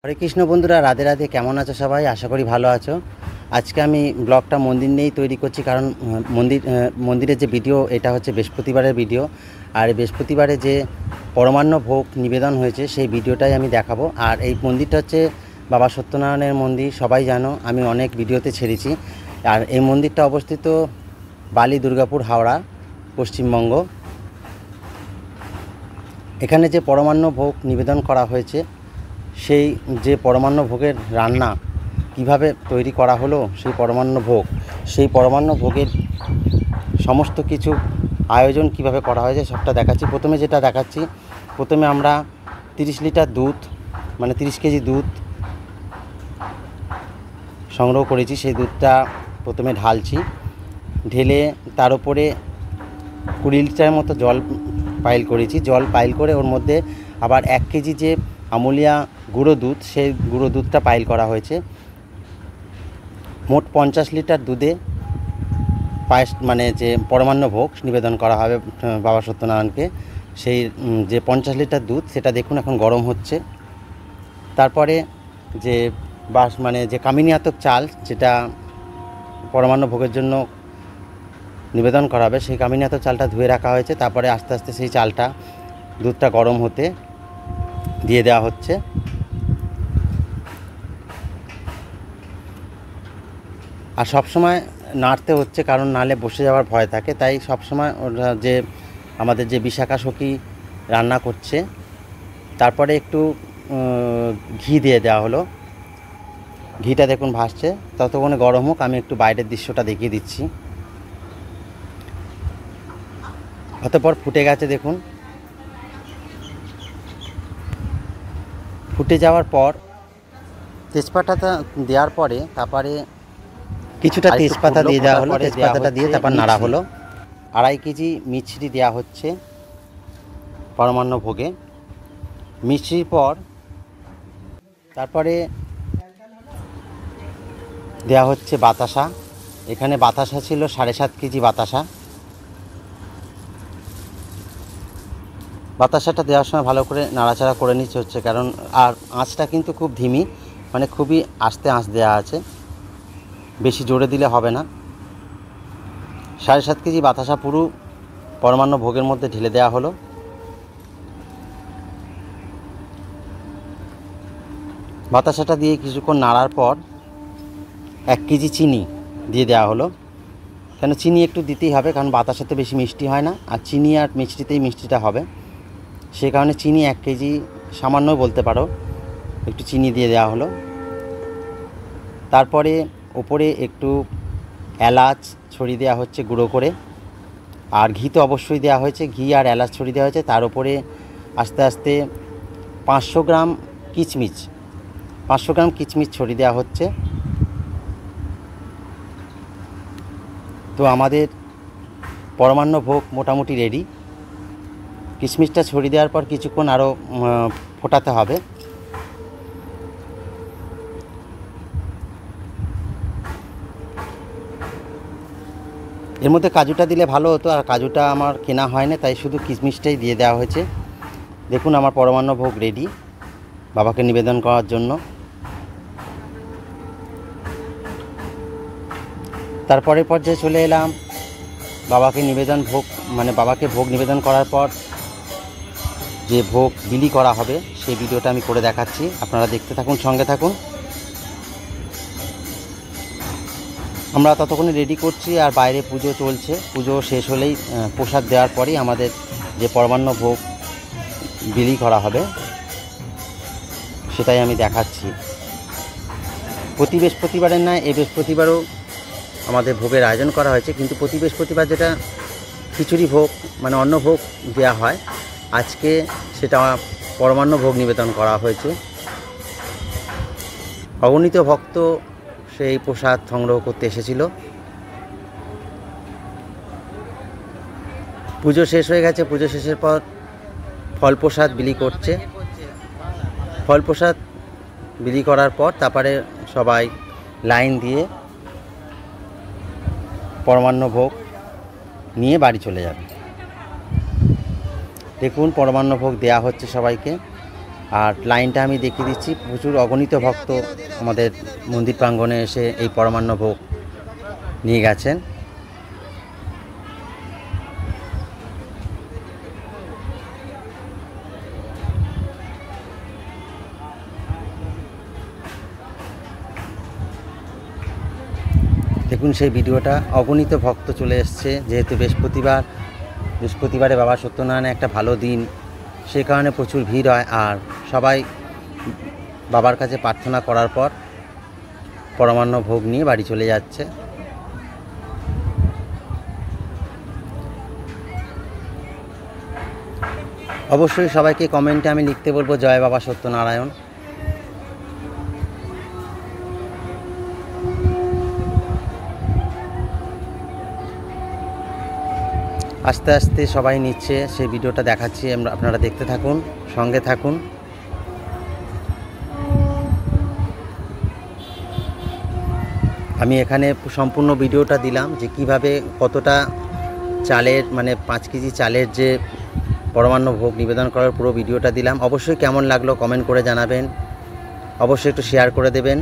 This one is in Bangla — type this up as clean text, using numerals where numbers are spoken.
হরে কৃষ্ণ বন্ধুরা, রাধে রাধে। কেমন আছো সবাই? আশা করি ভালো আছো। আজকে আমি ব্লগটা মন্দির নিয়েই তৈরি করছি, কারণ মন্দিরের যে ভিডিও, এটা হচ্ছে বৃহস্পতিবারের ভিডিও। আর বৃহস্পতিবারে যে পরমান্ন ভোগ নিবেদন হয়েছে সেই ভিডিওটাই আমি দেখাবো। আর এই মন্দিরটা হচ্ছে বাবা সত্যনারায়ণের মন্দির, সবাই জানো, আমি অনেক ভিডিওতে ছেড়েছি। আর এই মন্দিরটা অবস্থিত বালি, দুর্গাপুর, হাওড়া, পশ্চিমবঙ্গ। এখানে যে পরমান্ন ভোগ নিবেদন করা হয়েছে, সেই যে পরমান্ন ভোগের রান্না কিভাবে তৈরি করা হলো, সেই পরমান্ন ভোগের সমস্ত কিছু আয়োজন কিভাবে করা হয়েছে সবটা দেখাচ্ছি। প্রথমে আমরা 30 লিটার দুধ, মানে 30 কেজি দুধ সংগ্রহ করেছি। সেই দুধটা প্রথমে ঢালছি, ঢেলে তার উপরে 20 লিটার মতো জল পাইল করেছি। জল পাইল করে ওর মধ্যে আবার 1 কেজি যে আমুলিয়া গুঁড়ো দুধ, সেই গুঁড়ো দুধটা পাইল করা হয়েছে। মোট 50 লিটার দুধে পায়েস, মানে যে পরমান্ন ভোগ নিবেদন করা হবে বাবা সত্যনারায়ণকে, সেই যে 50 লিটার দুধ, সেটা দেখুন এখন গরম হচ্ছে। তারপরে যে মানে যে কামিনী আতপ চাল, যেটা পরমান্ন ভোগের জন্য নিবেদন করা হবে, সেই কামিনী আতপ চালটা ধুয়ে রাখা হয়েছে। তারপরে আস্তে আস্তে সেই চালটা, দুধটা গরম হতে দিয়ে দেওয়া হচ্ছে। আর সবসময় নাড়তে হচ্ছে, কারণ নালে বসে যাওয়ার ভয় থাকে। তাই সবসময় ওরা যে আমাদের যে বিশাখা সখী রান্না করছে, তারপরে একটু ঘি দিয়ে দেওয়া হলো। ঘিটা দেখুন ভাসছে, ততক্ষণে গরম হোক, আমি একটু বাইরের দৃশ্যটা দেখিয়ে দিচ্ছি। অতঃপর ফুটে গেছে দেখুন। ফুটে যাওয়ার পর তেজপাতাটা দেওয়ার পরে, তারপরে কিছুটা তেজপাতা দিয়ে দেওয়া হলো। তেজপাতাটা দিয়ে তারপর নাড়া হলো। 2.5 কেজি মিছরি দেওয়া হচ্ছে পরমান্ন ভোগে। মিছরির পর তারপরে দেওয়া হচ্ছে বাতাসা। এখানে বাতাসা ছিল 7.5 কেজি বাতাসা। বাতাসাটা দেওয়ার সময় ভালো করে নাড়াচাড়া করে নিচ্ছে হচ্ছে, কারণ আর আঁচটা কিন্তু খুব ধিমি, মানে খুবই আস্তে আঁচ দেওয়া আছে, বেশি জোরে দিলে হবে না। 7.5 কেজি বাতাসা পুরো পরমান্ন ভোগের মধ্যে ঢেলে দেওয়া হলো। বাতাসাটা দিয়ে কিছুক্ষণ নাড়ার পর 1 কেজি চিনি দিয়ে দেওয়া হলো। কেন চিনি একটু দিতেই হবে, কারণ বাতাসাতে বেশি মিষ্টি হয় না, আর চিনি আর মিষ্টিতেই মিষ্টিটা হবে। সে কারণে চিনি 1 কেজি, সামান্য বলতে পারো, একটু চিনি দিয়ে দেওয়া হলো। তারপরে ওপরে একটু এলাচ ছড়িয়ে দেওয়া হচ্ছে গুঁড়ো করে, আর ঘি তো অবশ্যই দেওয়া হয়েছে, ঘি আর এলাচ ছড়িয়ে দেওয়া হয়েছে। তার উপরে আস্তে আস্তে 500 গ্রাম কিচমিচ ছড়িয়ে দেওয়া হচ্ছে। তো আমাদের পরমান্ন ভোগ মোটামুটি রেডি। কিশমিশটা ছড়িয়ে দেওয়ার পর কিছুক্ষণ আরও ফোটাতে হবে। এর মধ্যে কাজুটা দিলে ভালো হতো, আর কাজুটা আমার কেনা হয় না, তাই শুধু কিশমিশটাই দিয়ে দেওয়া হয়েছে। দেখুন আমার পরমান্ন ভোগ রেডি বাবাকে নিবেদন করার জন্য। তারপরের পর্যায়ে চলে এলাম বাবাকে ভোগ নিবেদন করার পর যে ভোগ বিলি করা হবে, সেই ভিডিওটা আমি করে দেখাচ্ছি। আপনারা দেখতে থাকুন, সঙ্গে থাকুন। আমরা ততক্ষণে রেডি করছি, আর বাইরে পুজো চলছে। পুজো শেষ হলেই, প্রসাদ দেওয়ার পরেই আমাদের যে পরমান্ন ভোগ বিলি করা হবে, সেটাই আমি দেখাচ্ছি। প্রতি বৃহস্পতিবারের নয়, এই বৃহস্পতিবারও আমাদের ভোগের আয়োজন করা হয়েছে, কিন্তু প্রতি বৃহস্পতিবার যেটা খিচুড়ি ভোগ, মানে অন্ন ভোগ দেওয়া হয়, আজকে সেটা পরমান্ন ভোগ নিবেদন করা হয়েছে। অগণিত ভক্ত সেই প্রসাদ সংগ্রহ করতে এসেছিল। পুজো শেষ হয়ে গেছে। পুজো শেষের পর ফল প্রসাদ বিলি করছে। ফল প্রসাদ বিলি করার পর তারপরে সবাই লাইন দিয়ে পরমান্ন ভোগ নিয়ে বাড়ি চলে যাবে। দেখুন পরমান্ন ভোগ দেয়া হচ্ছে সবাইকে। আর লাইনটা আমি দেখিয়ে দিচ্ছি, প্রচুর অগণিত ভক্ত আমাদের মন্দির প্রাঙ্গণে এসে এই পরমান্ন ভোগ নিয়ে গেছেন। দেখুন সেই ভিডিওটা, অগণিত ভক্ত চলে এসছে, যেহেতু বৃহস্পতিবারে বাবা সত্যনারায়ণের একটা ভালো দিন, সে কারণে প্রচুর ভিড় হয়। আর সবাই বাবার কাছে প্রার্থনা করার পর পরমান্ন ভোগ নিয়ে বাড়ি চলে যাচ্ছে। অবশ্যই সবাইকে কমেন্টে আমি লিখতে বলবো জয় বাবা সত্যনারায়ণ। আস্তে আস্তে সবাই নিচ্ছে, সেই ভিডিওটা দেখাচ্ছি, আপনারা দেখতে থাকুন, সঙ্গে থাকুন। আমি এখানে সম্পূর্ণ ভিডিওটা দিলাম যে কিভাবে কতটা চালের মানে 5 কেজি চালের যে পরমান্ন ভোগ নিবেদন করার পুরো ভিডিওটা দিলাম। অবশ্যই কেমন লাগলো কমেন্ট করে জানাবেন, অবশ্যই একটু শেয়ার করে দেবেন।